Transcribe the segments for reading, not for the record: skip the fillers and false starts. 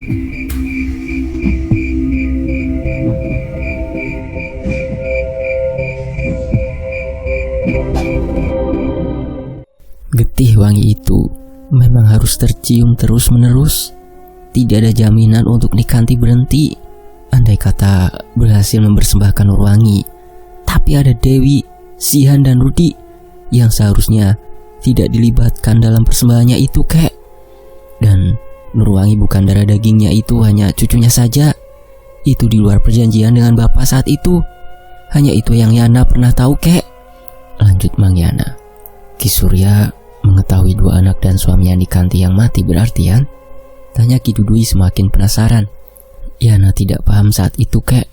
Getih wangi itu memang harus tercium terus-menerus. Tidak ada jaminan untuk Nikanti berhenti. Andai kata berhasil mempersembahkan Nurwangi, tapi ada Dewi, Sihan dan Rudi yang seharusnya tidak dilibatkan dalam persembahannya itu, kek. Dan Nurwangi bukan darah dagingnya, itu hanya cucunya saja. Itu di luar perjanjian dengan bapak saat itu. Hanya itu yang Yana pernah tahu, kek. Lanjut Mang Yana. Ki Surya mengetahui dua anak dan suaminya Nikanti yang mati berarti kan? Tanya Ki Dudui semakin penasaran. Yana tidak paham saat itu, kek.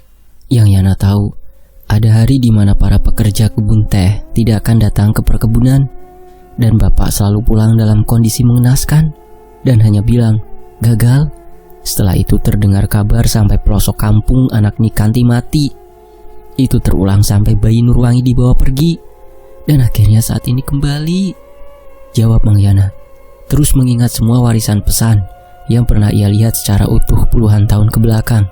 Yang Yana tahu, ada hari di mana para pekerja kebun teh tidak akan datang ke perkebunan, dan bapak selalu pulang dalam kondisi mengenaskan dan hanya bilang, gagal. Setelah itu terdengar kabar sampai pelosok kampung anak Nikanti mati. Itu terulang sampai bayi Nurwangi dibawa pergi, dan akhirnya saat ini kembali. Jawab Mang Yana, terus mengingat semua warisan pesan yang pernah ia lihat secara utuh puluhan tahun ke belakang.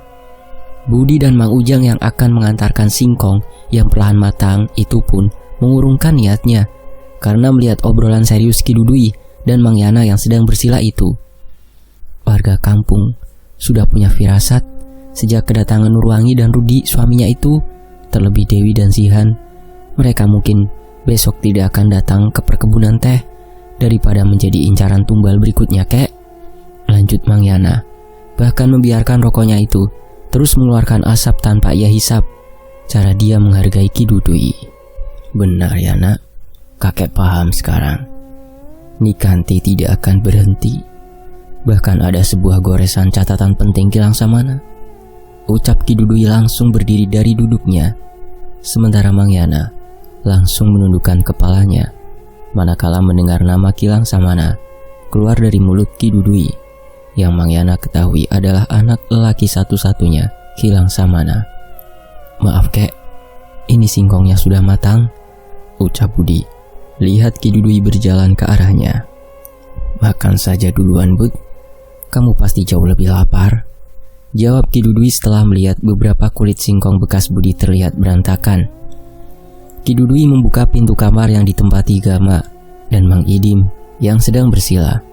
Budi dan Mang Ujang yang akan mengantarkan singkong yang perlahan matang itu pun mengurungkan niatnya karena melihat obrolan serius Ki Dudui dan Mang Yana yang sedang bersila itu. Warga kampung sudah punya firasat sejak kedatangan Nurwangi dan Rudi suaminya itu, terlebih Dewi dan Sihan. Mereka mungkin besok tidak akan datang ke perkebunan teh daripada menjadi incaran tumbal berikutnya, kek. Lanjut Mang Yana, bahkan membiarkan rokoknya itu terus mengeluarkan asap tanpa ia hisap. Cara dia menghargai Ki Dudui. Benar Yana, kakek paham sekarang. Nikanti tidak akan berhenti. Bahkan ada sebuah goresan catatan penting Ki Langsamana. Ucap Ki Dudui langsung berdiri dari duduknya. Sementara Mang Yana langsung menundukkan kepalanya manakala mendengar nama Ki Langsamana keluar dari mulut Ki Dudui, yang Mang Yana ketahui adalah anak lelaki satu-satunya Ki Langsamana. Maaf, kek, ini singkongnya sudah matang, ucap Budi. Lihat Ki Dudui berjalan ke arahnya. Makan saja duluan, Bud. Kamu pasti jauh lebih lapar, jawab Ki Dudui setelah melihat beberapa kulit singkong bekas Budi terlihat berantakan. Ki Dudui membuka pintu kamar yang ditempati Gama dan Mang Idim yang sedang bersila,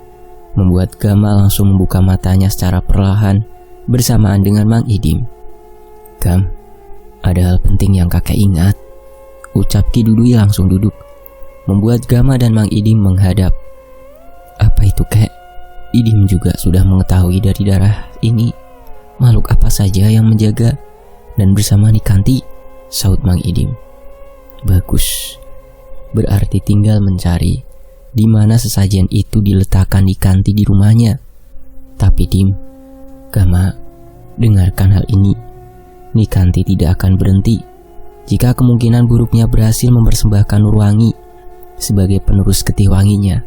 membuat Gama langsung membuka matanya secara perlahan bersamaan dengan Mang Idim. Gam, ada hal penting yang kakek ingat, ucap Ki Dudui langsung duduk, membuat Gama dan Mang Idim menghadap. Apa itu, kek? Idim juga sudah mengetahui dari darah ini makhluk apa saja yang menjaga dan bersama Nikanti, saut Mang Idim. Bagus, berarti tinggal mencari di mana sesajen itu diletakkan Nikanti di rumahnya. Tapi Dim, Gama, dengarkan hal ini. Nikanti tidak akan berhenti jika kemungkinan buruknya berhasil mempersembahkan Nurwangi sebagai penerus getih wanginya.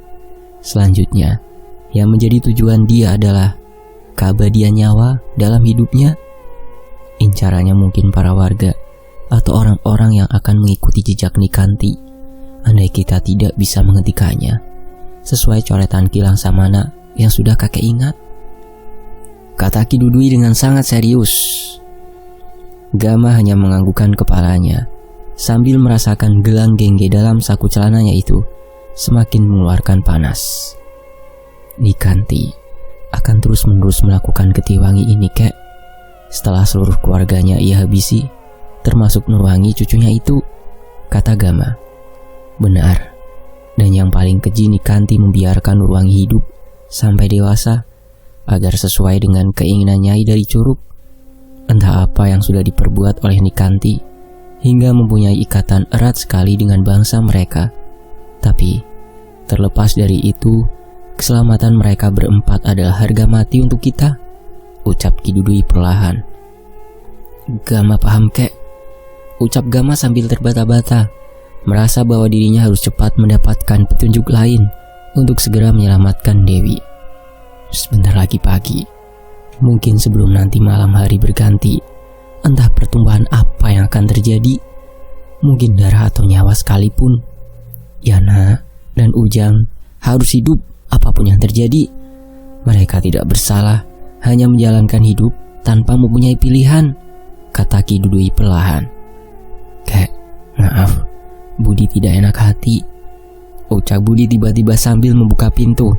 Selanjutnya, yang menjadi tujuan dia adalah keabadian nyawa dalam hidupnya. Incarannya mungkin para warga atau orang-orang yang akan mengikuti jejak Nikanti andai kita tidak bisa menghentikannya sesuai coretan Ki Langsamana yang sudah kakek ingat, kata Ki Dudui dengan sangat serius. Gama hanya menganggukkan kepalanya sambil merasakan gelang gengge dalam saku celananya itu semakin mengeluarkan panas. Nikanti akan terus-menerus melakukan getih wangi ini, kek, setelah seluruh keluarganya ia habisi, termasuk Nurwangi cucunya itu, kata Gama. Benar, dan yang paling keji Nikanti membiarkan Nurwangi hidup sampai dewasa agar sesuai dengan keinginan Nyai dari Curug. Entah apa yang sudah diperbuat oleh Nikanti hingga mempunyai ikatan erat sekali dengan bangsa mereka. Tapi terlepas dari itu, keselamatan mereka berempat adalah harga mati untuk kita, ucap Ki Dudui perlahan. Gama paham, kek, ucap Gama sambil terbata-bata, merasa bahwa dirinya harus cepat mendapatkan petunjuk lain untuk segera menyelamatkan Dewi. Sebentar lagi pagi, mungkin sebelum nanti malam hari berganti, entah pertumbuhan apa yang akan terjadi, mungkin darah atau nyawa sekalipun, Yana dan Ujang harus hidup apapun yang terjadi. Mereka tidak bersalah, hanya menjalankan hidup tanpa mempunyai pilihan, kata Ki Dudui perlahan. Kek, maaf, Budi tidak enak hati, ucap Budi tiba-tiba sambil membuka pintu.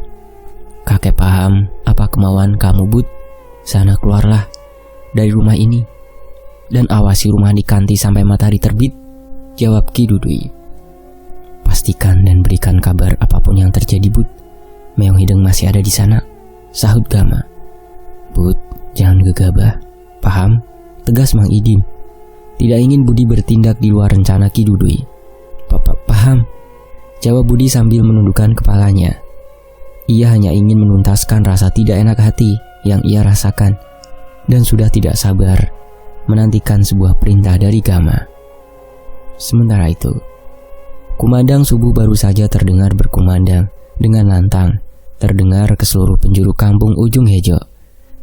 Kakek paham apa kemauan kamu, Bud. Sana keluarlah dari rumah ini dan awasi rumah Nikanti sampai matahari terbit, jawab Ki Dudui. Pastikan dan berikan kabar apapun yang terjadi, Bud. Meong Hideng masih ada di sana, sahut Gama. Bud, jangan gegabah, paham? Tegas Mang Idim. Tidak ingin Budi bertindak di luar rencana Ki Dudui. Paham, jawab Budi sambil menundukkan kepalanya. Ia hanya ingin menuntaskan rasa tidak enak hati yang ia rasakan dan sudah tidak sabar menantikan sebuah perintah dari Gama. Sementara itu, kumandang subuh baru saja terdengar berkumandang dengan lantang, terdengar ke seluruh penjuru kampung ujung Hejo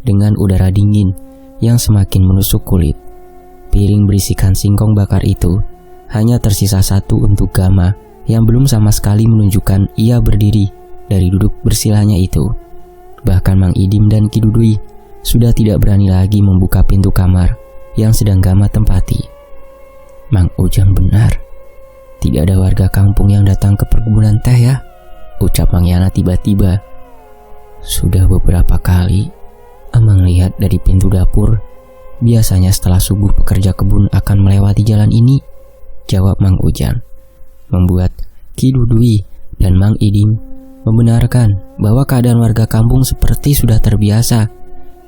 dengan udara dingin yang semakin menusuk kulit. Piring berisikan singkong bakar itu hanya tersisa satu untuk Gama yang belum sama sekali menunjukkan ia berdiri dari duduk bersilanya itu. Bahkan Mang Idim dan Ki Dudui sudah tidak berani lagi membuka pintu kamar yang sedang Gama tempati. Mang Ujang benar, tidak ada warga kampung yang datang ke perkebunan teh ya, ucap Mang Yana tiba-tiba. Sudah beberapa kali Amang lihat dari pintu dapur. Biasanya setelah subuh pekerja kebun akan melewati jalan ini, jawab Mang Ujang. Membuat Ki Dudui dan Mang Idim membenarkan bahwa keadaan warga kampung seperti sudah terbiasa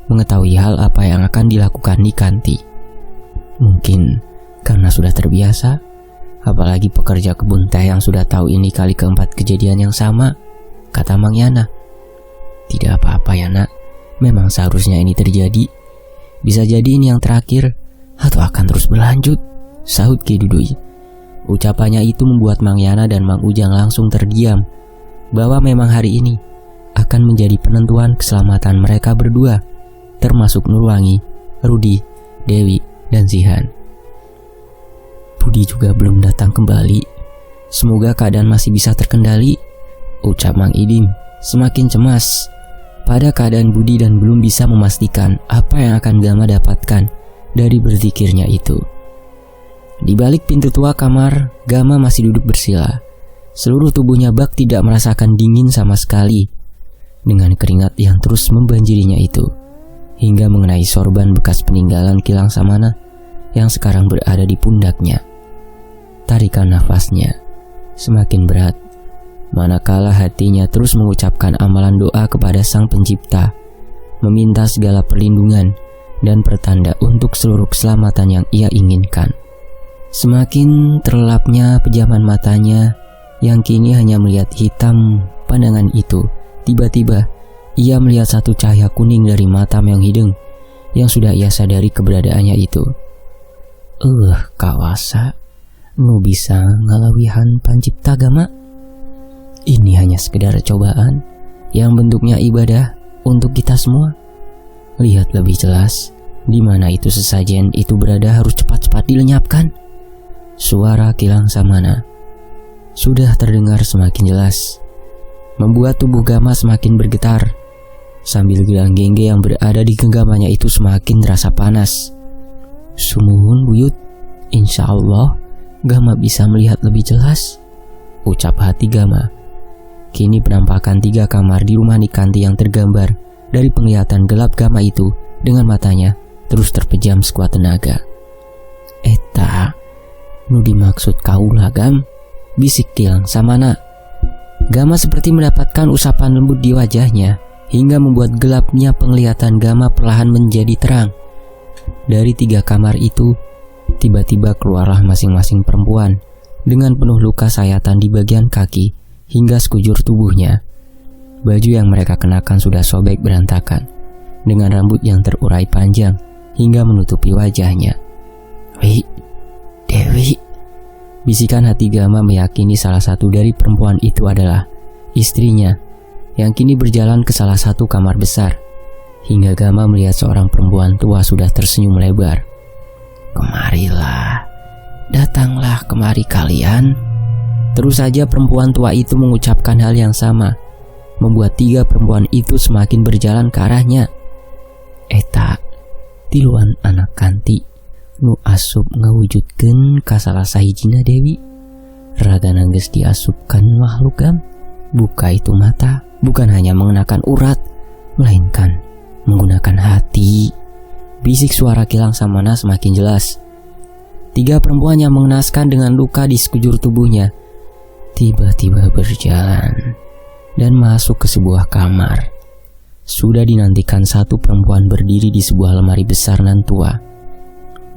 mengetahui hal apa yang akan dilakukan Nikanti. Mungkin karena sudah terbiasa, apalagi pekerja kebun teh yang sudah tahu ini kali keempat kejadian yang sama, kata Mang Yana. Tidak apa-apa ya nak, memang seharusnya ini terjadi. Bisa jadi ini yang terakhir atau akan terus berlanjut, sahut Ki Dudui. Ucapannya itu membuat Mang Yana dan Mang Ujang langsung terdiam, bahwa memang hari ini akan menjadi penentuan keselamatan mereka berdua, termasuk Nurwangi, Rudi, Dewi, dan Zihan. Budi juga belum datang kembali. Semoga keadaan masih bisa terkendali, ucap Mang Idim semakin cemas pada keadaan Budi dan belum bisa memastikan apa yang akan Gama dapatkan dari berzikirnya itu. Di balik pintu tua kamar, Gama masih duduk bersila. Seluruh tubuhnya bak tidak merasakan dingin sama sekali, dengan keringat yang terus membanjirinya itu, hingga mengenai sorban bekas peninggalan Kilang Samana yang sekarang berada di pundaknya. Tarikan nafasnya semakin berat, manakala hatinya terus mengucapkan amalan doa kepada Sang Pencipta, meminta segala perlindungan dan pertanda untuk seluruh keselamatan yang ia inginkan. Semakin terlelapnya pejaman matanya yang kini hanya melihat hitam pandangan itu, tiba-tiba ia melihat satu cahaya kuning dari mata Meong Hideng yang sudah ia sadari keberadaannya itu. Kawasa, nu bisa ngalawihan Pancipta Gama? Ini hanya sekedar cobaan yang bentuknya ibadah untuk kita semua. Lihat lebih jelas di mana itu sesajen itu berada harus cepat-cepat dilenyapkan. Suara Kilang Samana sudah terdengar semakin jelas, membuat tubuh Gama semakin bergetar, sambil gelang gengge yang berada di genggamannya itu semakin terasa panas. Sumuhun buyut, insya Allah Gama bisa melihat lebih jelas, ucap hati Gama. Kini penampakan 3 kamar di rumah Nikanti yang tergambar dari penglihatan gelap Gama itu dengan matanya terus terpejam sekuat tenaga. Eta, nu dimaksud kaulah Gam, bisik Kilang Samana. Gama seperti mendapatkan usapan lembut di wajahnya, hingga membuat gelapnya penglihatan Gama perlahan menjadi terang. Dari 3 kamar itu, tiba-tiba keluarlah masing-masing perempuan dengan penuh luka sayatan di bagian kaki hingga sekujur tubuhnya. Baju yang mereka kenakan sudah sobek berantakan, dengan rambut yang terurai panjang hingga menutupi wajahnya. Dewi, bisikan hati Gama meyakini salah satu dari perempuan itu adalah istrinya yang kini berjalan ke salah satu kamar besar, hingga Gama melihat seorang perempuan tua sudah tersenyum lebar. Kemarilah, datanglah kemari kalian. Terus saja perempuan tua itu mengucapkan hal yang sama, membuat 3 perempuan itu semakin berjalan ke arahnya. Eta tiluan anak kanti nu asup ngawujudkeun ka salah sahijina dewi. Ragana geus diasupkan makhluk Gam. Buka itu mata bukan hanya mengenakan urat, melainkan menggunakan hati. Bisik suara Kilang Samana semakin jelas. 3 perempuan yang mengenaskan dengan luka di sekujur tubuhnya tiba-tiba berjalan dan masuk ke sebuah kamar. Sudah dinantikan satu perempuan berdiri di sebuah lemari besar nan tua.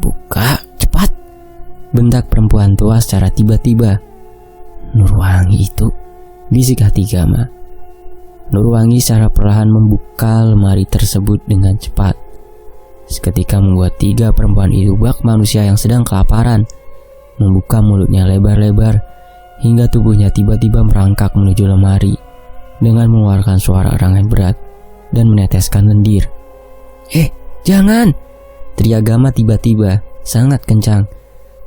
"Buka, cepat!" bentak perempuan tua secara tiba-tiba. "Nurwangi itu," bisik hati Gama. Nurwangi secara perlahan membuka lemari tersebut dengan cepat. Seketika membuat 3 perempuan itu bak manusia yang sedang kelaparan, membuka mulutnya lebar-lebar hingga tubuhnya tiba-tiba merangkak menuju lemari dengan mengeluarkan suara erangan berat dan meneteskan lendir. Jangan!" teriak Gama tiba-tiba sangat kencang,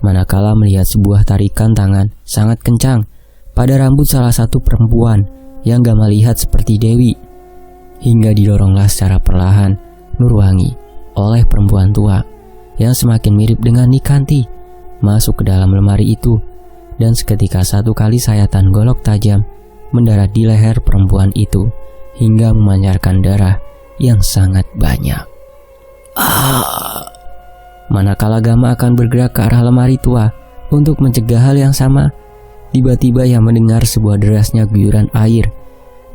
manakala melihat sebuah tarikan tangan sangat kencang pada rambut salah satu perempuan yang Gama lihat seperti Dewi, hingga didoronglah secara perlahan Nurwangi oleh perempuan tua yang semakin mirip dengan Nikanti masuk ke dalam lemari itu, dan seketika satu kali sayatan golok tajam mendarat di leher perempuan itu hingga memancarkan darah yang sangat banyak. Manakala Gama akan bergerak ke arah lemari tua untuk mencegah hal yang sama, tiba-tiba ia mendengar sebuah derasnya guyuran air,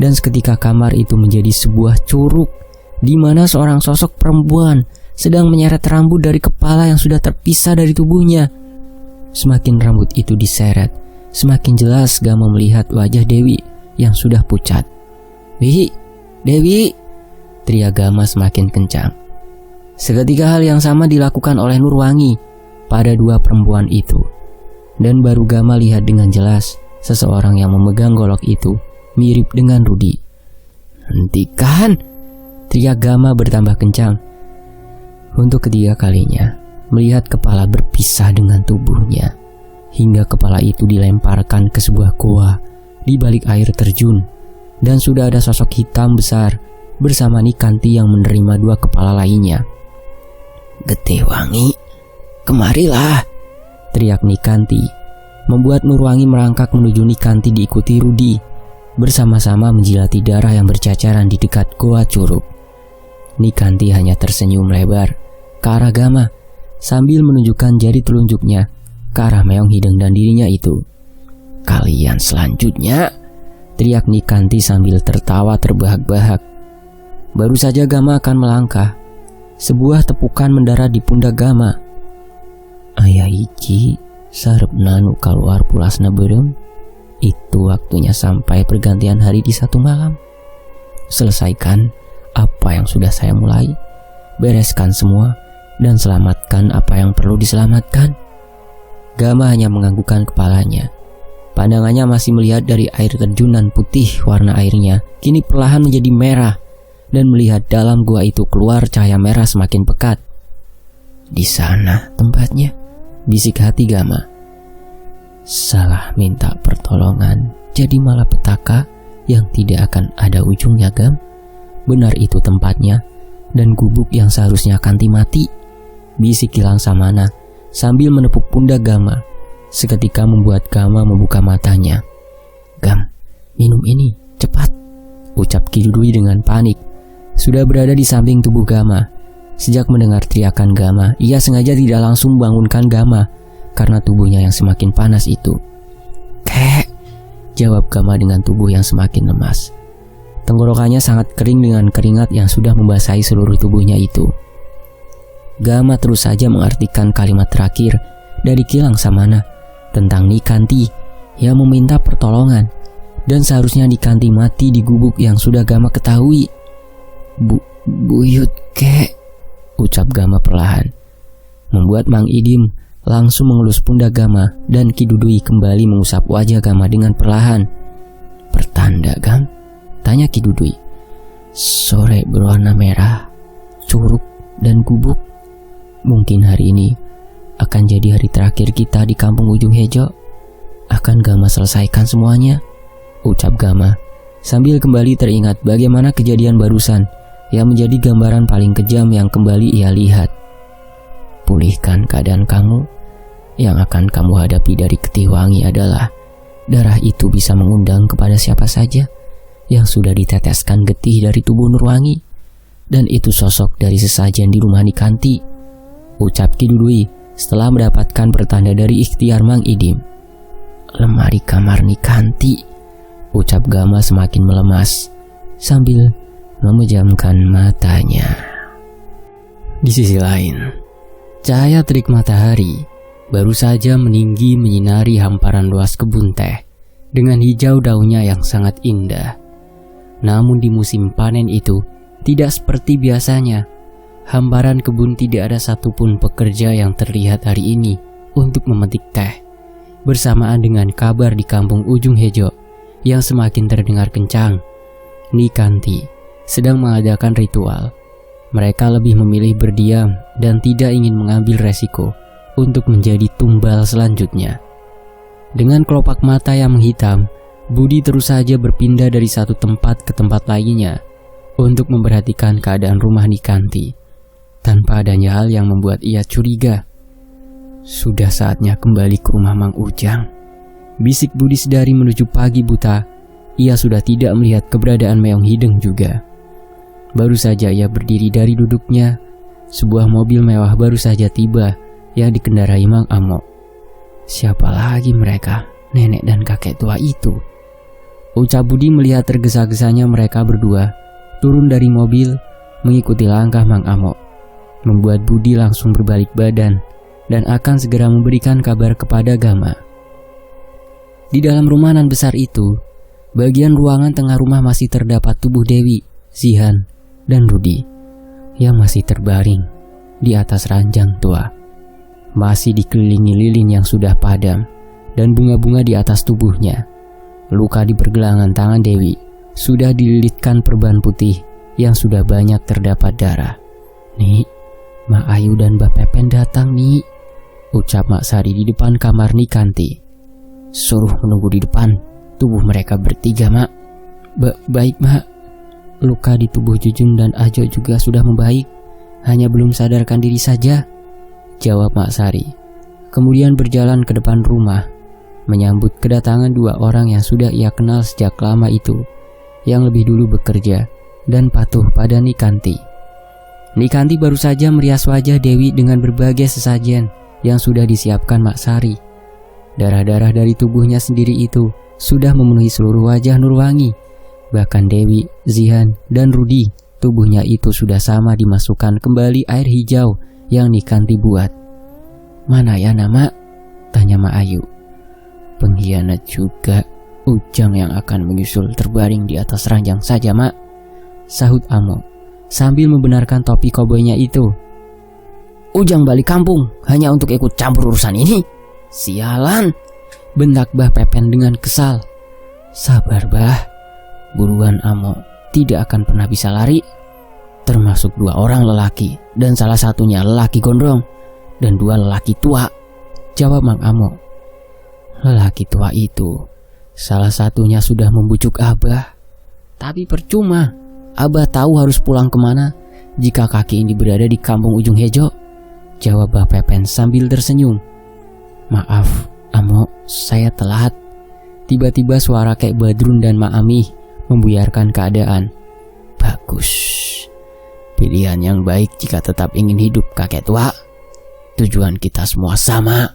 dan seketika kamar itu menjadi sebuah curug di mana seorang sosok perempuan sedang menyeret rambut dari kepala yang sudah terpisah dari tubuhnya. Semakin rambut itu diseret, semakin jelas Gama melihat wajah Dewi yang sudah pucat. Dewi!" teriak Gama semakin kencang. Seketika hal yang sama dilakukan oleh Nurwangi pada 2 perempuan itu, dan baru Gama lihat dengan jelas seseorang yang memegang golok itu mirip dengan Rudi. "Hentikan!" teriak Gama bertambah kencang. Untuk ketiga kalinya melihat kepala berpisah dengan tubuhnya, hingga kepala itu dilemparkan ke sebuah goa di balik air terjun, dan sudah ada sosok hitam besar bersama Nikanti yang menerima 2 kepala lainnya. "Getihwangi, kemarilah!" teriak Nikanti, membuat Nurwangi merangkak menuju Nikanti diikuti Rudi, bersama-sama menjilati darah yang bercacaran di dekat goa curug. Nikanti hanya tersenyum lebar ke arah Gama sambil menunjukkan jari telunjuknya ke arah meong hidung dan dirinya itu. "Kalian selanjutnya!" teriak Nikanti sambil tertawa terbahak-bahak. Baru saja Gama akan melangkah, sebuah tepukan mendarat di pundak Gama. "Aya hiji sareupna nu kaluar pulasna beureum. Itu waktunya sampai pergantian hari di 1 malam. Selesaikan apa yang sudah saya mulai, bereskan semua, dan selamatkan apa yang perlu diselamatkan." Gama hanya menganggukkan kepalanya. Pandangannya masih melihat dari air terjunan putih warna airnya kini perlahan menjadi merah, dan melihat dalam gua itu keluar cahaya merah semakin pekat. "Di sana tempatnya," bisik hati Gama. Salah minta pertolongan jadi malapetaka yang tidak akan ada ujungnya, Gam. Benar itu tempatnya, dan gubuk yang seharusnya Kanti mati, bisik Kilang Samana sambil menepuk pundak Gama. Seketika membuat Gama membuka matanya. "Gam, minum ini, cepat," ucap Ki Dudui dengan panik. Sudah berada di samping tubuh Gama. Sejak mendengar teriakan Gama, ia sengaja tidak langsung membangunkan Gama karena tubuhnya yang semakin panas itu. "Kek," jawab Gama dengan tubuh yang semakin lemas. Tenggorokannya sangat kering dengan keringat yang sudah membasahi seluruh tubuhnya itu. Gama terus saja mengartikan kalimat terakhir dari Kilang Samana tentang Nikanti yang meminta pertolongan, dan seharusnya Nikanti mati di gubuk yang sudah Gama ketahui. Buyut kek," ucap Gama perlahan, membuat Mang Idim langsung mengelus pundak Gama, dan Ki Dudui kembali mengusap wajah Gama dengan perlahan. "Pertanda, Gam?" tanya Ki Dudui. "Sore berwarna merah, curug dan gubuk. Mungkin hari ini akan jadi hari terakhir kita di kampung ujung Hejo. Akan Gama selesaikan semuanya," ucap Gama sambil kembali teringat bagaimana kejadian barusan yang menjadi gambaran paling kejam yang kembali ia lihat. Pulihkan keadaan kamu, yang akan kamu hadapi dari Getih Wangi adalah darah itu bisa mengundang kepada siapa saja yang sudah diteteskan getih dari tubuh Nurwangi, dan itu sosok dari sesajen di rumah Nikanti, ucap Ki Dudui setelah mendapatkan pertanda dari ikhtiar Mang Idim. Lemari kamar Nikanti, ucap Gama semakin melemas sambil memejamkan matanya. Di sisi lain, cahaya terik matahari baru saja meninggi menyinari hamparan luas kebun teh dengan hijau daunnya yang sangat indah. Namun di musim panen itu tidak seperti biasanya. Hamparan kebun tidak ada satupun pekerja yang terlihat hari ini untuk memetik teh. Bersamaan dengan kabar di kampung ujung Hejo yang semakin terdengar kencang, Nikanti sedang mengadakan ritual. Mereka lebih memilih berdiam dan tidak ingin mengambil resiko untuk menjadi tumbal selanjutnya. Dengan kelopak mata yang menghitam, Budi terus saja berpindah dari satu tempat ke tempat lainnya untuk memperhatikan keadaan rumah Nikanti, tanpa adanya hal yang membuat ia curiga. Sudah saatnya kembali ke rumah Mang Ujang, bisik Budi sedari menuju pagi buta. Ia sudah tidak melihat keberadaan Meong Hideng juga. Baru saja ia berdiri dari duduknya, sebuah mobil mewah baru saja tiba yang dikendarai Mang Amok. Siapa lagi mereka, nenek dan kakek tua itu? Ucap Budi melihat tergesa-gesanya mereka berdua turun dari mobil mengikuti langkah Mang Amok, membuat Budi langsung berbalik badan dan akan segera memberikan kabar kepada Gama. Di dalam rumahan besar itu, bagian ruangan tengah rumah masih terdapat tubuh Dewi, Zihan, dan Rudi yang masih terbaring di atas ranjang tua, masih dikelilingi lilin yang sudah padam dan bunga-bunga di atas tubuhnya. Luka di pergelangan tangan Dewi sudah dililitkan perban putih yang sudah banyak terdapat darah. "Nik, Mak Ayu dan Mbak Pepen datang, Nik," ucap Mak Sari di depan kamar Nikanti. "Suruh menunggu di depan, tubuh mereka bertiga, Mak." Baik, Mak." Luka di tubuh Jujun dan Ajo juga sudah membaik, hanya belum sadarkan diri saja, jawab Mak Sari. Kemudian berjalan ke depan rumah, menyambut kedatangan dua orang yang sudah ia kenal sejak lama itu, yang lebih dulu bekerja dan patuh pada Nikanti. Nikanti baru saja merias wajah Dewi dengan berbagai sesajen yang sudah disiapkan Mak Sari. Darah-darah dari tubuhnya sendiri itu sudah memenuhi seluruh wajah Nurwangi. Bahkan Dewi, Zihan, dan Rudi, tubuhnya itu sudah sama dimasukkan kembali air hijau yang Nikanti buat. "Mana ya nama?" tanya Mak Ayu. "Pengkhianat juga, Ujang yang akan menyusul terbaring di atas ranjang saja, Mak," sahut Amok sambil membenarkan topi koboynya itu. "Ujang balik kampung hanya untuk ikut campur urusan ini? Sialan!" bentak Bah Pepen dengan kesal. "Sabar, Bah, buruan Amok tidak akan pernah bisa lari. Termasuk dua orang lelaki, dan salah satunya lelaki gondrong, dan dua lelaki tua," jawab Mang Amok. "Lelaki tua itu salah satunya sudah membujuk Abah. Tapi percuma, Abah tahu harus pulang kemana jika kaki ini berada di kampung ujung Hejo," jawab Bah Pepen sambil tersenyum. "Maaf, Amok, saya telat." Tiba-tiba suara Kek Badrun dan Mak Amih membuyarkan keadaan. "Bagus, pilihan yang baik jika tetap ingin hidup, kakek tua. Tujuan kita semua sama,"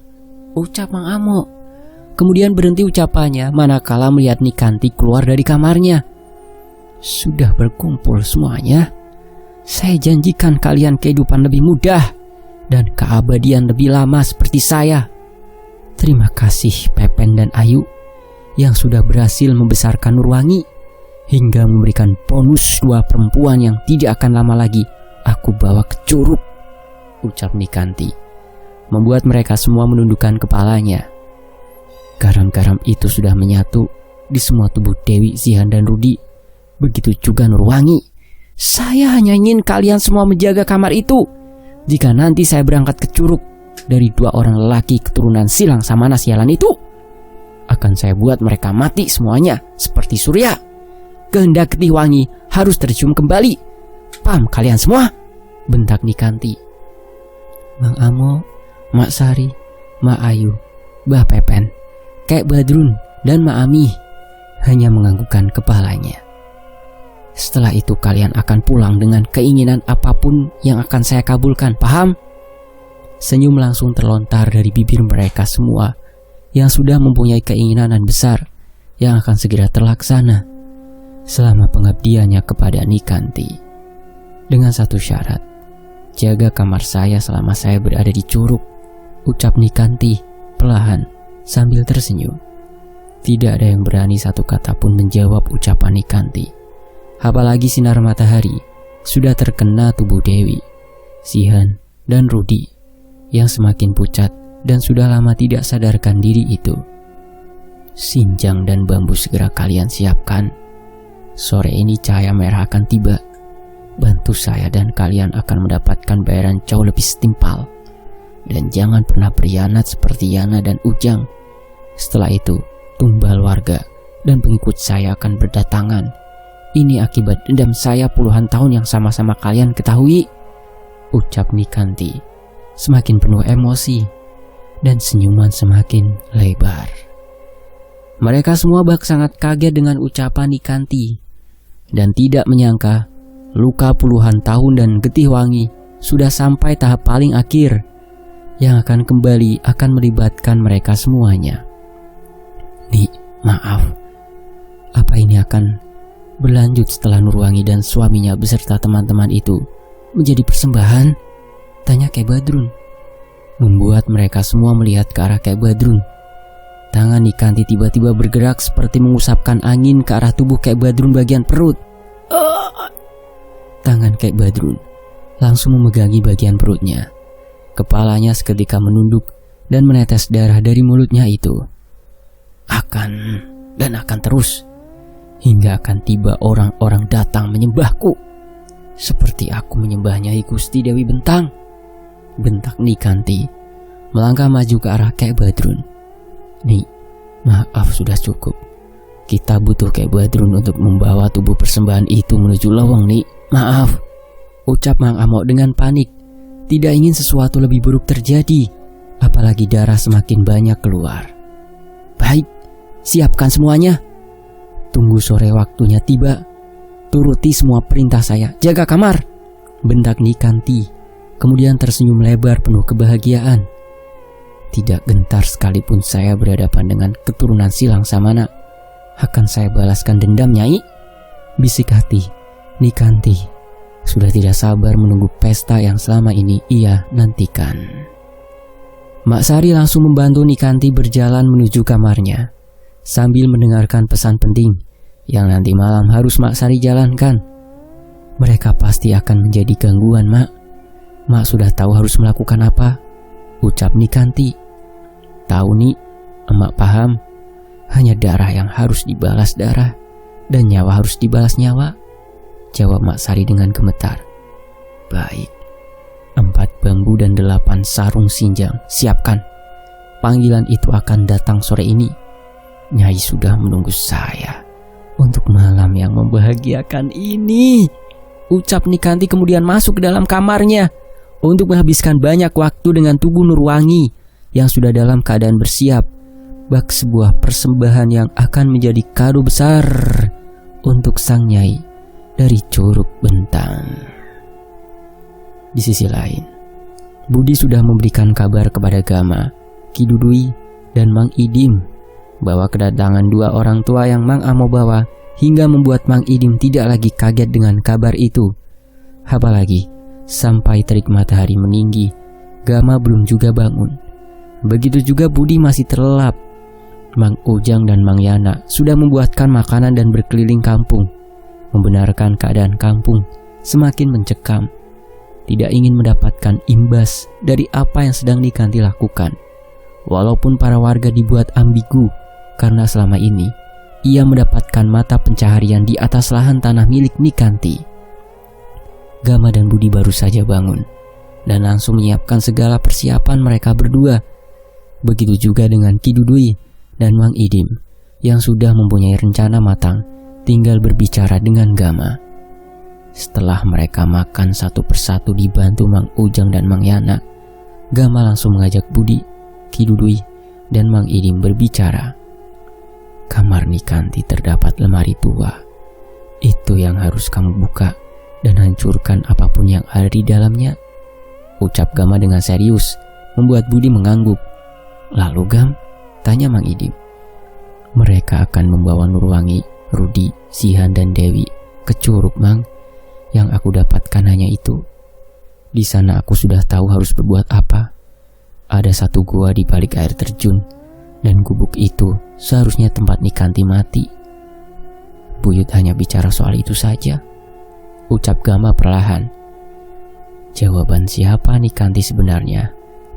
ucap Mang Amok. Kemudian berhenti ucapannya manakala melihat Nikanti keluar dari kamarnya. "Sudah berkumpul semuanya. Saya janjikan kalian kehidupan lebih mudah dan keabadian lebih lama seperti saya. Terima kasih Pepen dan Ayu yang sudah berhasil membesarkan Nurwangi hingga memberikan bonus dua perempuan yang tidak akan lama lagi aku bawa ke Curug," ucap Nikanti, membuat mereka semua menundukkan kepalanya. Garam-garam itu sudah menyatu di semua tubuh Dewi, Zihan, dan Rudi. Begitu juga Nurwangi. "Saya hanya ingin kalian semua menjaga kamar itu. Jika nanti saya berangkat ke Curug dari dua orang lelaki keturunan Silang Samana sialan itu, akan saya buat mereka mati semuanya seperti Surya. Kehendak Getih Wangi harus tercium kembali. Paham kalian semua? Bentak Nikanti. Mang Amo, Mak Sari, Mak Ayu, Bah Pepen, Kek Badrun, dan Mak Ami hanya menganggukkan kepalanya. Setelah itu kalian akan pulang dengan keinginan apapun yang akan saya kabulkan, paham? Senyum langsung terlontar dari bibir mereka semua yang sudah mempunyai keinginan besar yang akan segera terlaksana selama pengabdiannya kepada Nikanti. Dengan satu syarat, jaga kamar saya selama saya berada di Curug, ucap Nikanti perlahan sambil tersenyum. Tidak ada yang berani satu kata pun menjawab ucapan Nikanti. Apalagi sinar matahari sudah terkena tubuh Dewi, Sihan, dan Rudi yang semakin pucat dan sudah lama tidak sadarkan diri itu. Sinjang dan bambu segera kalian siapkan. Sore ini cahaya merah akan tiba. Bantu saya dan kalian akan mendapatkan bayaran jauh lebih setimpal. Dan jangan pernah berkhianat seperti Yana dan Ujang. Setelah itu, tumbal warga dan pengikut saya akan berdatangan. Ini akibat dendam saya puluhan tahun yang sama-sama kalian ketahui, ucap Nikanti semakin penuh emosi dan senyuman semakin lebar. Mereka semua bak sangat kaget dengan ucapan Nikanti dan tidak menyangka luka puluhan tahun dan getih wangi sudah sampai tahap paling akhir yang akan kembali akan melibatkan mereka semuanya. Nih, maaf, apa ini akan berlanjut setelah Nurwangi dan suaminya beserta teman-teman itu menjadi persembahan? Tanya Kek Badrun. Membuat mereka semua melihat ke arah Kek Badrun. Tangan Nikanti tiba-tiba bergerak seperti mengusapkan angin ke arah tubuh Kek Badrun bagian perut. Tangan Kek Badrun langsung memegangi bagian perutnya. Kepalanya seketika menunduk dan menetes darah dari mulutnya itu. Akan terus hingga akan tiba orang-orang datang menyembahku seperti aku menyembah Nyai Gusti Dewi Bentang, bentak Nikanti melangkah maju ke arah Kek Badrun. Nih, maaf sudah cukup. Kita butuh Kek Badrun untuk membawa tubuh persembahan itu menuju lowong, Nih. Maaf, ucap Mang Amo dengan panik. Tidak ingin sesuatu lebih buruk terjadi, apalagi darah semakin banyak keluar. Baik, siapkan semuanya. Tunggu sore waktunya tiba. Turuti semua perintah saya. Jaga kamar, bentak Nikanti. Kemudian tersenyum lebar penuh kebahagiaan. Tidak gentar sekalipun saya berhadapan dengan keturunan Silang Samana, akan saya balaskan dendam, Nyai. Bisik hati Nikanti sudah tidak sabar menunggu pesta yang selama ini ia nantikan. Mak Sari langsung membantu Nikanti berjalan menuju kamarnya sambil mendengarkan pesan penting yang nanti malam harus Mak Sari jalankan. Mereka pasti akan menjadi gangguan, Mak. Mak sudah tahu harus melakukan apa, ucap Nikanti. Tahu, Nik, Emak paham. Hanya darah yang harus dibalas darah dan nyawa harus dibalas nyawa, jawab Mak Sari dengan gemetar. Baik, 4 bambu dan 8 sarung sinjang siapkan. Panggilan itu akan datang sore ini. Nyai sudah menunggu saya untuk malam yang membahagiakan ini, ucap Nikanti kemudian masuk ke dalam kamarnya untuk menghabiskan banyak waktu dengan tubuh Nurwangi yang sudah dalam keadaan bersiap bak sebuah persembahan yang akan menjadi kado besar untuk sang Nyai dari Curug Bentang. Di sisi lain, Budi sudah memberikan kabar kepada Gama, Ki Dudui, dan Mang Idim bahwa kedatangan 2 orang tua yang Mang Amo bawa hingga membuat Mang Idim tidak lagi kaget dengan kabar itu. Apalagi sampai terik matahari meninggi, Gama belum juga bangun. Begitu juga Budi masih terlelap. Mang Ujang dan Mang Yana sudah membuatkan makanan dan berkeliling kampung, membenarkan keadaan kampung semakin mencekam. Tidak ingin mendapatkan imbas dari apa yang sedang Nikanti lakukan. Walaupun para warga dibuat ambigu karena selama ini ia mendapatkan mata pencaharian di atas lahan tanah milik Nikanti. Gama dan Budi baru saja bangun dan langsung menyiapkan segala persiapan mereka berdua. Begitu juga dengan Ki Dudui dan Mang Idim yang sudah mempunyai rencana matang, tinggal berbicara dengan Gama. Setelah mereka makan satu persatu dibantu Mang Ujang dan Mang Yana, Gama langsung mengajak Budi, Ki Dudui, dan Mang Idim berbicara. Kamar Nikanti terdapat lemari tua. Itu yang harus kamu buka dan hancurkan apapun yang ada di dalamnya, ucap Gama dengan serius, membuat Budi mengangguk. Lalu Gam, tanya Mang Idim. Mereka akan membawa Nurwangi, Rudi, Zihan, dan Dewi ke Curug, Mang. Yang aku dapatkan hanya itu. Di sana aku sudah tahu harus berbuat apa. Ada satu gua di balik air terjun, dan gubuk itu seharusnya tempat Nikanti mati. Buyut hanya bicara soal itu saja, ucap Gama perlahan. Jawaban siapa Nikanti sebenarnya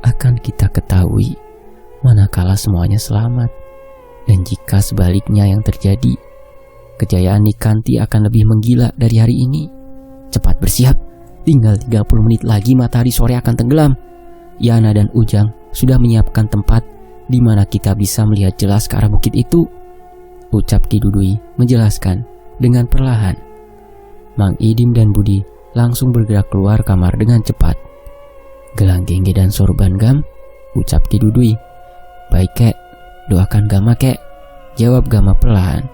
akan kita ketahui manakala semuanya selamat. Dan jika sebaliknya yang terjadi, kejayaan Nikanti akan lebih menggila dari hari ini. Cepat bersiap, tinggal 30 menit lagi matahari sore akan tenggelam. Yana dan Ujang sudah menyiapkan tempat di mana kita bisa melihat jelas ke arah bukit itu, ucap Ki Dudui menjelaskan dengan perlahan. Mang Idim dan Budi langsung bergerak keluar kamar dengan cepat. Gelang Gengge dan sorban Gam, ucap Ki Dudui. Baik kek, doakan Gama kek, jawab Gama perlahan.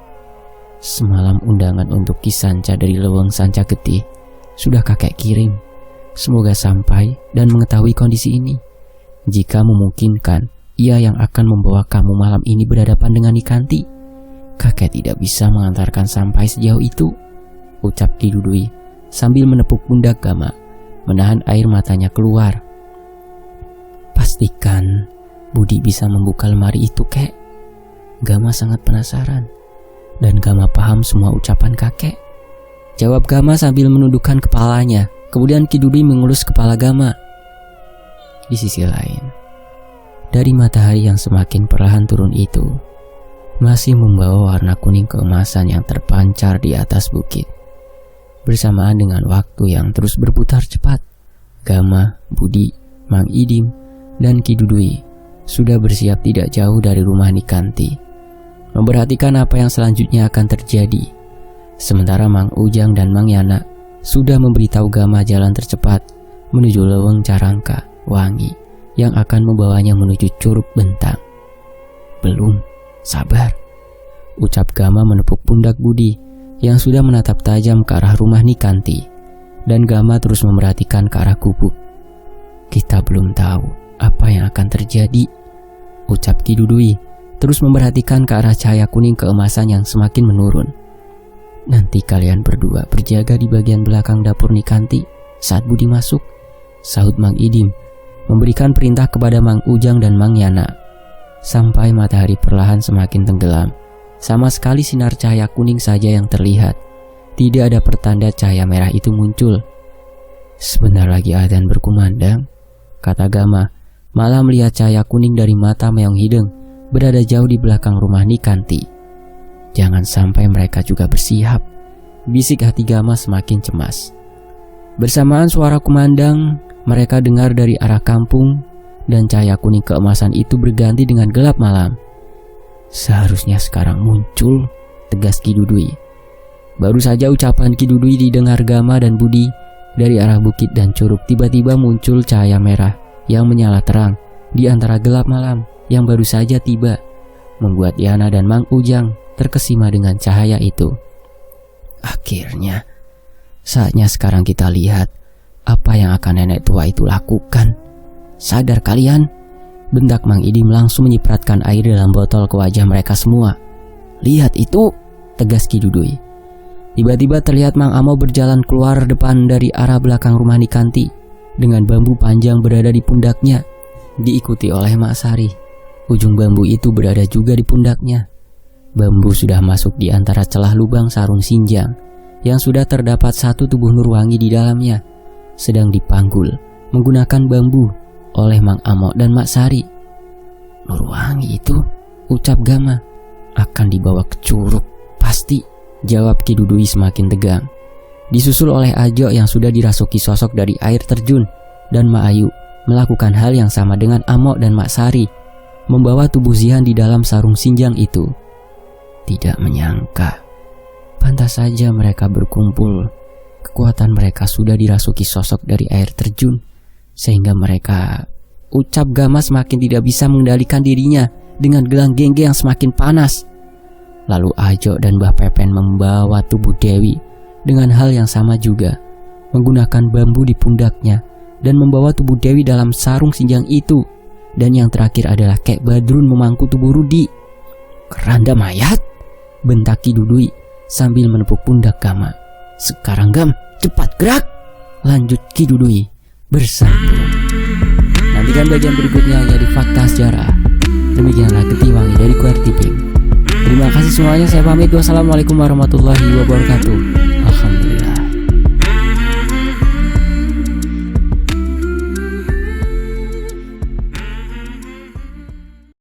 Semalam undangan untuk Ki Sanca dari Leweng Sanca Getih sudah kakek kirim. Semoga sampai dan mengetahui kondisi ini. Jika memungkinkan, ia yang akan membawa kamu malam ini berhadapan dengan Nikanti. Kakek tidak bisa mengantarkan sampai sejauh itu, ucap Ki Dudui sambil menepuk pundak Gama, menahan air matanya keluar. Pastikan Budi bisa membuka lemari itu, kek. Gama sangat penasaran, dan Gama paham semua ucapan kakek, jawab Gama sambil menundukkan kepalanya. Kemudian Ki Dudui mengelus kepala Gama. Di sisi lain, dari matahari yang semakin perlahan turun itu, masih membawa warna kuning keemasan yang terpancar di atas bukit. Bersamaan dengan waktu yang terus berputar cepat, Gama, Budi, Mang Idim, dan Ki Dudui sudah bersiap tidak jauh dari rumah Nikanti, memperhatikan apa yang selanjutnya akan terjadi. Sementara Mang Ujang dan Mang Yana sudah memberitahu Gama jalan tercepat menuju Leweng Carangka Wangi yang akan membawanya menuju Curug Bentang. Belum, sabar, ucap Gama menepuk pundak Budi yang sudah menatap tajam ke arah rumah Nikanti, dan Gama terus memerhatikan ke arah gubuk. Kita belum tahu apa yang akan terjadi, ucap Ki Dudui terus memperhatikan ke arah cahaya kuning keemasan yang semakin menurun. Nanti kalian berdua berjaga di bagian belakang dapur Nikanti saat Budi masuk, sahut Mang Idim, memberikan perintah kepada Mang Ujang dan Mang Yana. Sampai matahari perlahan semakin tenggelam, sama sekali sinar cahaya kuning saja yang terlihat. Tidak ada pertanda cahaya merah itu muncul. Sebentar lagi adzan berkumandang, kata Gama, malah melihat cahaya kuning dari mata Meong Hideng berada jauh di belakang rumah Nikanti. Jangan sampai mereka juga bersiap, bisik hati Gama semakin cemas. Bersamaan suara kumandang mereka dengar dari arah kampung, dan cahaya kuning keemasan itu berganti dengan gelap malam. Seharusnya sekarang muncul, tegas Ki Dudui. Baru saja ucapan Ki Dudui didengar Gama dan Budi, dari arah bukit dan curug tiba-tiba muncul cahaya merah yang menyala terang di antara gelap malam yang baru saja tiba, membuat Yana dan Mang Ujang terkesima dengan cahaya itu. Akhirnya, saatnya sekarang kita lihat apa yang akan nenek tua itu lakukan. Sadar kalian? Bentak Mang Idim langsung menyipratkan air dalam botol ke wajah mereka semua. Lihat itu, tegas Ki Dudui. Tiba-tiba terlihat Mang Amo berjalan keluar depan dari arah belakang rumah Nikanti dengan bambu panjang berada di pundaknya, diikuti oleh Mak Sari. Ujung bambu itu berada juga di pundaknya. Bambu sudah masuk di antara celah lubang sarung sinjang yang sudah terdapat satu tubuh Nurwangi di dalamnya, sedang dipanggul menggunakan bambu oleh Mang Amo dan Mak Sari. Nurwangi itu, ucap Gama, akan dibawa ke Curug, pasti, jawab Ki Dudui semakin tegang. Disusul oleh Ajo yang sudah dirasuki sosok dari air terjun, dan Mak Ayu melakukan hal yang sama dengan Amo dan Mak Sari, membawa tubuh Zihan di dalam sarung sinjang itu. Tidak menyangka, pantas saja mereka berkumpul. kekuatan mereka sudah dirasuki sosok dari air terjun, sehingga mereka ucap Gama semakin tidak bisa mengendalikan dirinya dengan gelang gengge yang semakin panas. Lalu Ajo dan Mbah Pepen membawa tubuh Dewi dengan hal yang sama juga, menggunakan bambu di pundaknya dan membawa tubuh Dewi dalam sarung sinjang itu. Dan yang terakhir adalah Kek Badrun memangku tubuh Rudi. "Keranda mayat?" bentak Ki Dudui sambil menepuk pundak Gama. "Sekarang Gam, cepat gerak!" lanjut Ki Dudui bersambung. Nantikan bagian berikutnya hanya di Fakta Sejarah. Demikianlah Getih Wangi dari QWERTY Pink. Terima kasih semuanya, saya pamit. Wassalamualaikum warahmatullahi wabarakatuh.